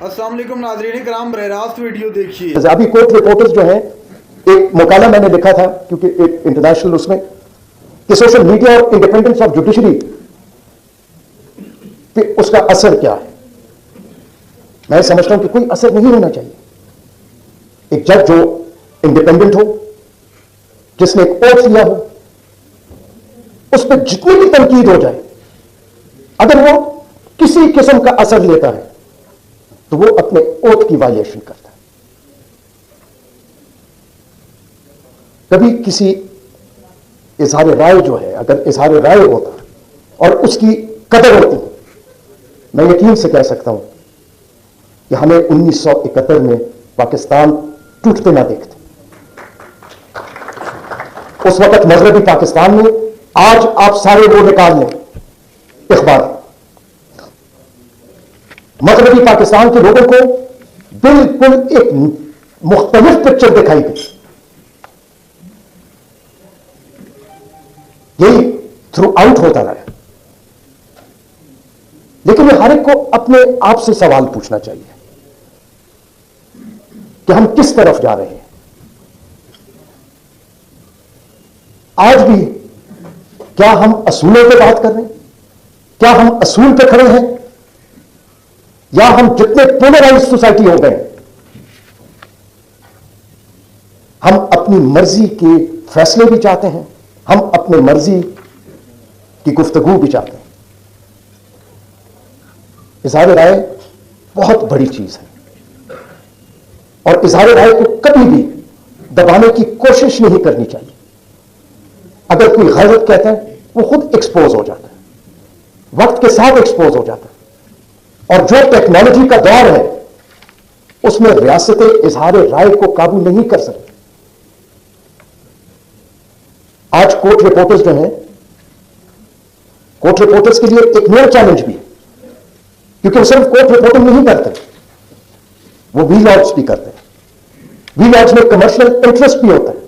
السلام علیکم ناظرین کرام، براہ راست ویڈیو دیکھیے۔ ابھی کورٹ رپورٹرز جو ہیں، ایک مقالہ میں نے لکھا تھا کیونکہ ایک انٹرنیشنل اس میں کہ سوشل میڈیا اور انڈیپینڈنس آف جوڈیشری کہ اس کا اثر کیا ہے۔ میں سمجھتا ہوں کہ کوئی اثر نہیں ہونا چاہیے۔ ایک جج جو انڈیپینڈنٹ ہو، جس نے ایک اوتھ لیا ہو، اس پہ جتنی بھی تنقید ہو جائے، اگر وہ کسی قسم کا اثر لیتا ہے تو وہ اپنے اوتھ کی وائلیشن کرتا ہے۔ کبھی کسی اظہار رائے جو ہے، اگر اظہار رائے ہوتا اور اس کی قدر ہوتی، میں یقین سے کہہ سکتا ہوں کہ ہمیں 1971 میں پاکستان ٹوٹتے نہ دیکھتے۔ اس وقت مغربی پاکستان میں، آج آپ سارے وہ نکال لیں اخبار، مغربی پاکستان کے لوگوں کو بالکل ایک مختلف پکچر دکھائی گئی۔ یہی تھرو آؤٹ ہوتا رہا، لیکن ہر ایک کو اپنے آپ سے سوال پوچھنا چاہیے کہ ہم کس طرف جا رہے ہیں۔ آج بھی کیا ہم اصولوں پہ بات کر رہے ہیں؟ کیا ہم اصول پہ کھڑے ہیں؟ یا ہم جتنے پولرائز سوسائٹی ہو گئے، ہم اپنی مرضی کے فیصلے بھی چاہتے ہیں، ہم اپنے مرضی کی گفتگو بھی چاہتے ہیں۔ اظہار رائے بہت بڑی چیز ہے، اور اظہار رائے کو کبھی بھی دبانے کی کوشش نہیں کرنی چاہیے۔ اگر کوئی غلط کہتا ہے، وہ خود ایکسپوز ہو جاتا ہے، وقت کے ساتھ ایکسپوز ہو جاتا ہے۔ اور جو ٹیکنالوجی کا دور ہے، اس میں ریاستیں اظہار رائے کو قابو نہیں کر سکتی۔ آج کورٹ رپورٹرز جو ہیں، کورٹ رپورٹرز کے لیے ایک نیا چیلنج بھی ہے، کیونکہ وہ صرف کورٹ رپورٹنگ نہیں کرتے، وہ وی لاگز بھی کرتے ہیں۔ وی لاگز میں کمرشل انٹرسٹ بھی ہوتا ہے،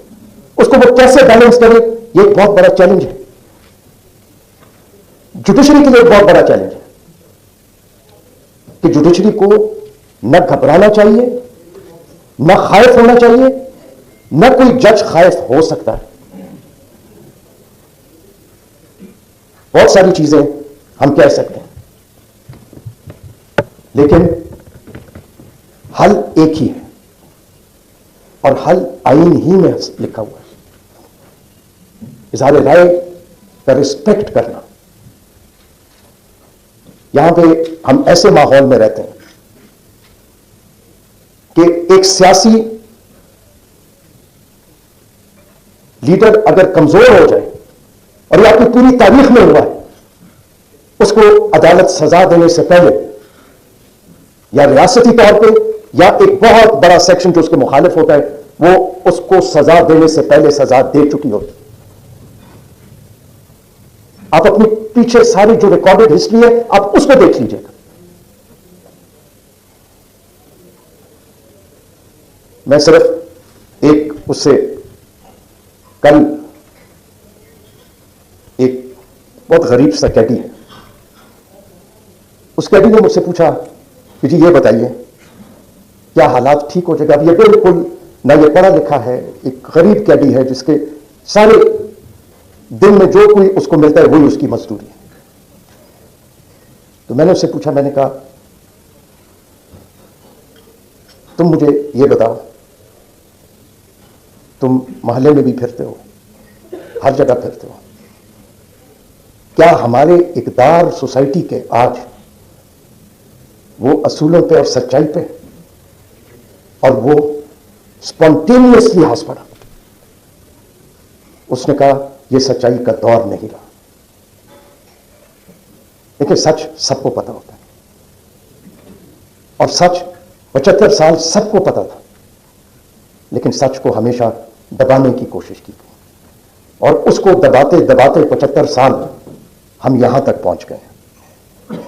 اس کو وہ کیسے بیلنس کرے، یہ ایک بہت بڑا چیلنج ہے۔ جوڈیشری کے لیے ایک بہت بڑا چیلنج ہے کہ جوڈیشری کو نہ گھبرانا چاہیے، نہ خائف ہونا چاہیے، نہ کوئی جج خائف ہو سکتا ہے۔ بہت ساری چیزیں ہم کہہ سکتے ہیں، لیکن حل ایک ہی ہے، اور حل آئین ہی میں لکھا ہوا ہے۔ اظہار رائے کا رسپیکٹ کرنا۔ یہاں پہ ہم ایسے ماحول میں رہتے ہیں کہ ایک سیاسی لیڈر اگر کمزور ہو جائے، اور یہ آپ کی پوری تاریخ میں ہوا ہے، اس کو عدالت سزا دینے سے پہلے، یا ریاستی طور پہ یا ایک بہت بڑا سیکشن جو اس کے مخالف ہوتا ہے، وہ اس کو سزا دینے سے پہلے سزا دے چکی ہوتی۔ آپ اپنی پیچھے ساری جو ریکارڈڈ ہسٹری ہے، آپ اس کو دیکھ لیجئے گا۔ میں صرف ایک اس سے کل ایک بہت غریب سا کیڈی ہے، اس کیڈی نے مجھ سے پوچھا کہ جی یہ بتائیے کیا حالات ٹھیک ہو جائے گا؟ اب یہ بالکل نہ یہ پڑھا لکھا ہے، ایک غریب کیڈی ہے جس کے سارے دن میں جو کوئی اس کو ملتا ہے وہی اس کی مزدوری ہے۔ تو میں نے اس سے پوچھا، میں نے کہا تم مجھے یہ بتاؤ، تم محلے میں بھی پھرتے ہو، ہر جگہ پھرتے ہو، کیا ہمارے اقدار سوسائٹی کے آج وہ اصولوں پہ اور سچائی پہ، اور وہ اسپونٹینیسلی ہنس پڑا۔ اس نے کہا یہ سچائی کا دور نہیں رہا۔ لیکن سچ سب کو پتا ہوتا ہے، اور سچ 75 سال سب کو پتا تھا، لیکن سچ کو ہمیشہ دبانے کی کوشش کی گئی، اور اس کو دباتے دباتے 75 سال ہم یہاں تک پہنچ گئے۔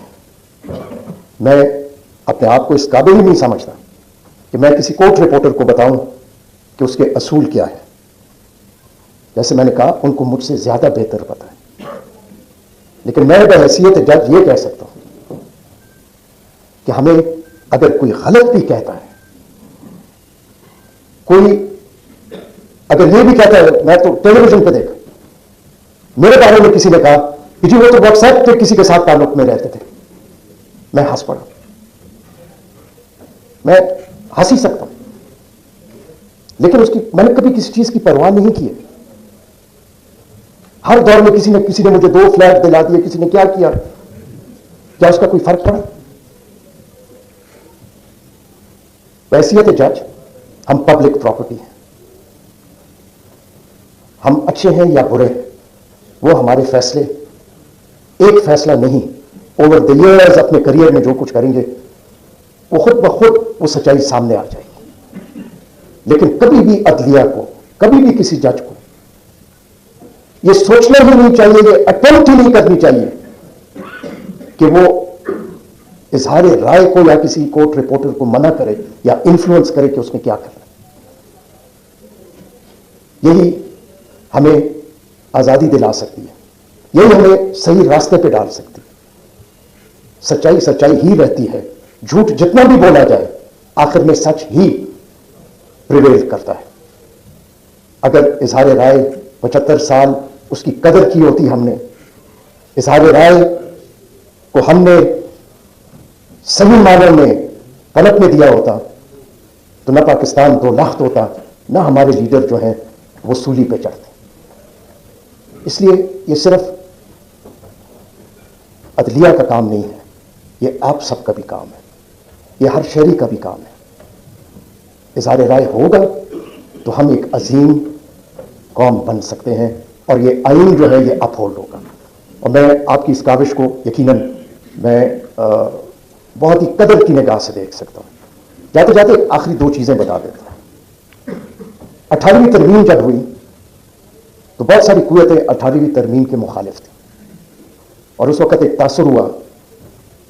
میں اپنے آپ کو اس قابل ہی نہیں سمجھتا کہ میں کسی کورٹ رپورٹر کو بتاؤں کہ اس کے اصول کیا ہے۔ جیسے میں نے کہا، ان کو مجھ سے زیادہ بہتر پتا ہے، لیکن میں بحیثیت جج یہ کہہ سکتا ہوں کہ ہمیں اگر کوئی غلط بھی کہتا ہے، کوئی اگر یہ بھی کہتا ہے، میں تو ٹیلی ویژن پہ دیکھا، میرے بارے میں کسی نے کہا کہ جی وہ تو واٹس ایپ پہ کسی کے ساتھ تعلق میں رہتے تھے، میں ہنس پڑا. میں ہنس ہی سکتا ہوں، لیکن میں نے کبھی کسی چیز کی پرواہ نہیں کی ہے. ہر دور میں کسی نے مجھے 2 فلیٹ دلا دیے، کسی نے کیا کیا اس کا کوئی فرق پڑا؟ بحیثیت جج ہم پبلک پراپرٹی ہیں. ہم اچھے ہیں یا برے ہیں، وہ ہمارے فیصلے، ایک فیصلہ نہیں، اوور دی ایئرز اپنے کریئر میں جو کچھ کریں گے وہ خود بخود وہ سچائی سامنے آ جائے گی. لیکن کبھی بھی عدلیہ کو، کبھی بھی کسی جج کو یہ سوچنا ہی نہیں چاہیے، یہ اٹمپٹ ہی نہیں کرنی چاہیے کہ وہ اظہار رائے کو یا کسی کورٹ رپورٹر کو منع کرے یا انفلوئنس کرے کہ اس نے کیا کرنا. یہی ہمیں آزادی دلا سکتی ہے، یہی ہمیں صحیح راستے پہ ڈال سکتی ہے. سچائی سچائی ہی رہتی ہے، جھوٹ جتنا بھی بولا جائے آخر میں سچ ہی پریویل کرتا ہے. اگر اظہار رائے 75 سال اس کی قدر کی ہوتی، ہم نے اظہار رائے کو ہم نے صحیح معنوں میں پلٹ میں دیا ہوتا تو نہ پاکستان 2 لاکھ ہوتا، نہ ہمارے لیڈر جو ہیں وہ سولی پہ چڑھتے. اس لیے یہ صرف عدلیہ کا کام نہیں ہے، یہ آپ سب کا بھی کام ہے، یہ ہر شہری کا بھی کام ہے. اظہار رائے ہوگا تو ہم ایک عظیم قوم بن سکتے ہیں، اور یہ آئین جو ہے یہ اپ ہولڈ ہوگا. اور میں آپ کی اس کاوش کو یقیناً میں بہت ہی قدر کی نگاہ سے دیکھ سکتا ہوں. جاتے جاتے آخری 2 چیزیں بتا دیتا ہوں. 18ویں ترمیم جب ہوئی تو بہت ساری قوتیں 18ویں ترمیم کے مخالف تھیں، اور اس وقت ایک تاثر ہوا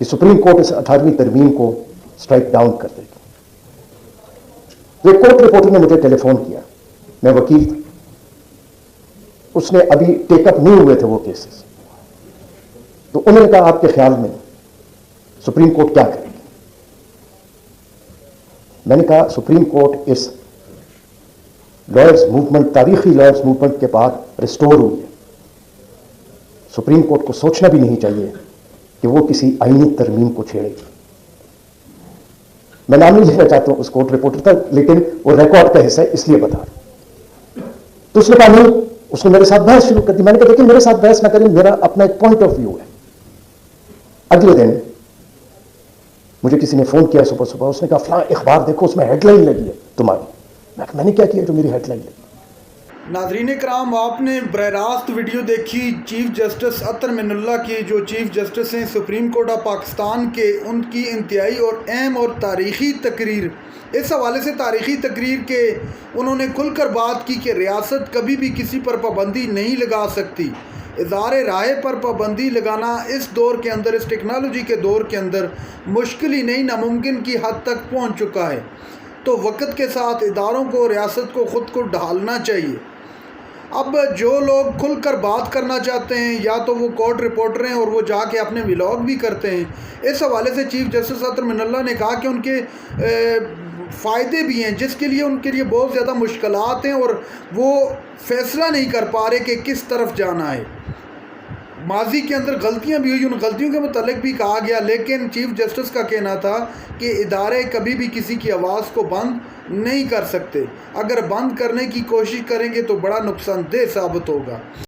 کہ سپریم کورٹ اس 18ویں ترمیم کو اسٹرائک ڈاؤن کر دے گی. ایک کورٹ رپورٹر نے مجھے ٹیلی فون کیا، میں وکیل تھا، اس نے ابھی ٹیک اپ نہیں ہوئے تھے وہ کیسز، تو انہوں نے کہا آپ کے خیال میں سپریم کورٹ کیا کرے گی؟ میں نے کہا سپریم کورٹ اس لائرز موومنٹ، تاریخی لائرز موومنٹ کے بعد ریسٹور ہوئی ہے. سپریم کورٹ کو سوچنا بھی نہیں چاہیے کہ وہ کسی آئینی ترمیم کو چھیڑے گی. میں نام نہیں لینا چاہتا ہوں اس کورٹ رپورٹر تھا، لیکن وہ ریکارڈ کا حصہ ہے اس لیے بتا رہا. تو اس نے کہا نہیں، اس نے میرے ساتھ بحث شروع کر دی. میں نے کہا دیکھیں میرے ساتھ بحث نہ کریں، میرا اپنا ایک پوائنٹ آف ویو ہے. اگلے دن مجھے کسی نے فون کیا صبح صبح، اس نے کہا فلاں اخبار دیکھو اس میں ہیڈ لائن لگی ہے تمہاری. میں نے کیا کیا جو میری ہیڈ لائن لگی؟ ناظرین کرام، آپ نے براہ راست ویڈیو دیکھی چیف جسٹس اطہر من اللہ کی، جو چیف جسٹس ہیں سپریم کورٹ آف پاکستان کے. ان کی انتہائی اور اہم اور تاریخی تقریر، اس حوالے سے تاریخی تقریر کے انہوں نے کھل کر بات کی کہ ریاست کبھی بھی کسی پر پابندی نہیں لگا سکتی. اظہار رائے پر پابندی لگانا اس دور کے اندر، اس ٹیکنالوجی کے دور کے اندر مشکل ہی نہیں ناممکن کی حد تک پہنچ چکا ہے. تو وقت کے ساتھ اداروں کو، ریاست کو خود کو ڈھالنا چاہیے. اب جو لوگ کھل کر بات کرنا چاہتے ہیں یا تو وہ کورٹ رپورٹر ہیں اور وہ جا کے اپنے ولاگ بھی کرتے ہیں. اس حوالے سے چیف جسٹس اطہر من اللہ نے کہا کہ ان کے فائدے بھی ہیں، جس کے لیے ان کے لیے بہت زیادہ مشکلات ہیں اور وہ فیصلہ نہیں کر پا رہے کہ کس طرف جانا ہے. ماضی کے اندر غلطیاں بھی ہوئی، ان غلطیوں کے متعلق بھی کہا گیا، لیکن چیف جسٹس کا کہنا تھا کہ ادارے کبھی بھی کسی کی آواز کو بند نہیں کر سکتے. اگر بند کرنے کی کوشش کریں گے تو بڑا نقصان دہ ثابت ہوگا.